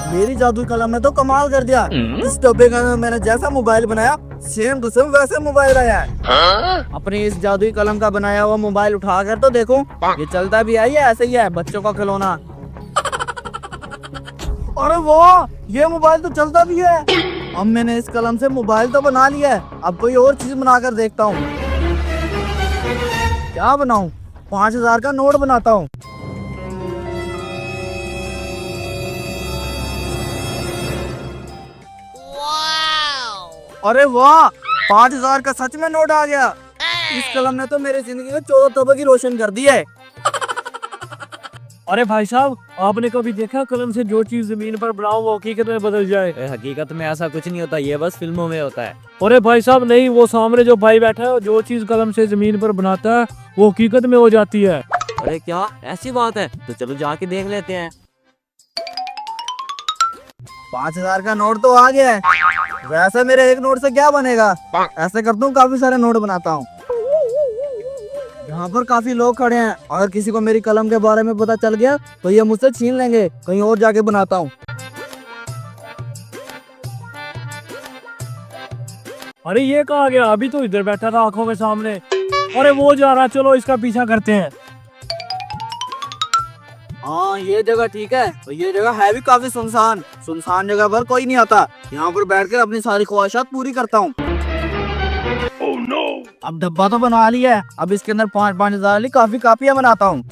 मेरी जादुई कलम ने तो कमाल कर दिया। इस डब्बे का मैंने जैसा मोबाइल बनाया सेम टू सेम वैसे मोबाइल आया है। अपनी इस जादुई कलम का बनाया हुआ मोबाइल उठा कर तो देखो, ये चलता भी है या ऐसे ही है बच्चों का खिलौना। अरे वाह, ये मोबाइल तो चलता भी है। अब मैंने इस कलम से मोबाइल तो बना लिया है, अब कोई और चीज बनाकर देखता हूँ। क्या बनाऊं? 5000 का नोट बनाता हूँ। अरे वाह, 5000 का सच में नोट आ गया। इस कलम ने तो मेरी जिंदगी में 14 तबकी रोशन कर दी है। अरे भाई साहब, आपने कभी देखा कलम से जो चीज जमीन पर बनाओ वो हकीकत में बदल जाए? हकीकत में ऐसा कुछ नहीं होता, ये बस फिल्मों में होता है। अरे भाई साहब नहीं, वो सामने जो भाई बैठा है जो चीज कलम से जमीन पर बनाता है वो हकीकत में हो जाती है। अरे क्या ऐसी बात है? तो चलो जाके देख लेते हैं। 5000 का नोट तो आ गया है। वैसे मेरे एक नोट से क्या बनेगा? ऐसे करता हूँ, काफी सारे नोट बनाता हूँ। यहाँ पर काफी लोग खड़े हैं, अगर किसी को मेरी कलम के बारे में पता चल गया तो ये मुझसे छीन लेंगे। कहीं और जाके बनाता हूँ। अरे ये कहाँ गया? अभी तो इधर बैठा था आंखों के सामने। अरे वो जा रहा, चलो इसका पीछा करते हैं। हाँ, ये जगह ठीक है। तो ये जगह है भी काफी सुनसान। सुनसान जगह पर कोई नहीं आता। यहाँ पर बैठकर अपनी सारी ख्वाहिशात पूरी करता हूँ। अब डब्बा तो बना लिया है, अब इसके अंदर 5-5 हजार वाली काफी कापियां बनाता हूँ।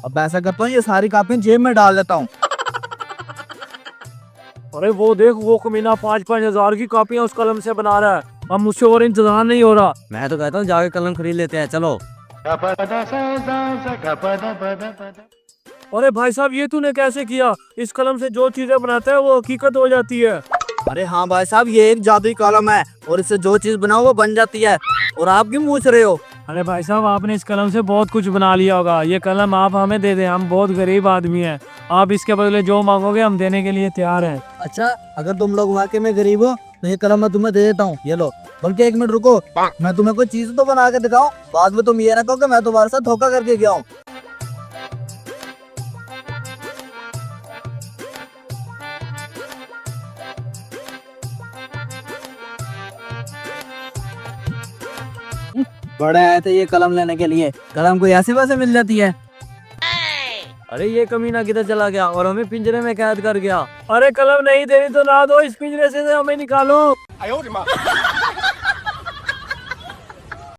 अब ऐसा करता हूँ, ये सारी कापियां जेब में डाल देता हूँ। अरे वो देख, वो कमीना 5-5 हजार की कॉपियां उस कलम से बना रहा है। अब मुझसे और इंतजार नहीं हो रहा। मैं तो कहता हूँ जाके कलम खरीद लेते हैं, चलो। अरे भाई साहब, ये तूने कैसे किया? इस कलम से जो चीजें बनाता है वो हकीकत हो जाती है। अरे हाँ भाई साहब, ये एक जादुई कलम है और इससे जो चीज बनाओ वो बन जाती है। और आप क्यों पूछ रहे हो? अरे भाई साहब, आपने इस कलम से बहुत कुछ बना लिया होगा। ये कलम आप हमें दे दें, हम बहुत गरीब आदमी हैं। आप इसके बदले जो मांगोगे हम देने के लिए तैयार हैं। अच्छा, अगर तुम लोग वाकई में गरीब हो तो ये कलम मैं तुम्हें दे देता हूँ, ये लो। बल्कि 1 मिनट रुको, मैं तुम्हें कोई चीज तो बना के दिखाऊं, बाद में तुम ये ना कहो कि मैं तुम्हारे साथ धोखा करके गया हूँ। बड़े आए थे ये कलम लेने के लिए, कलम कोई ऐसे वैसे मिल जाती है? अरे ये कमीना किधर चला गया और हमें पिंजरे में कैद कर गया? अरे कलम नहीं देनी तो ना दो, इस पिंजरे से हमें निकालो।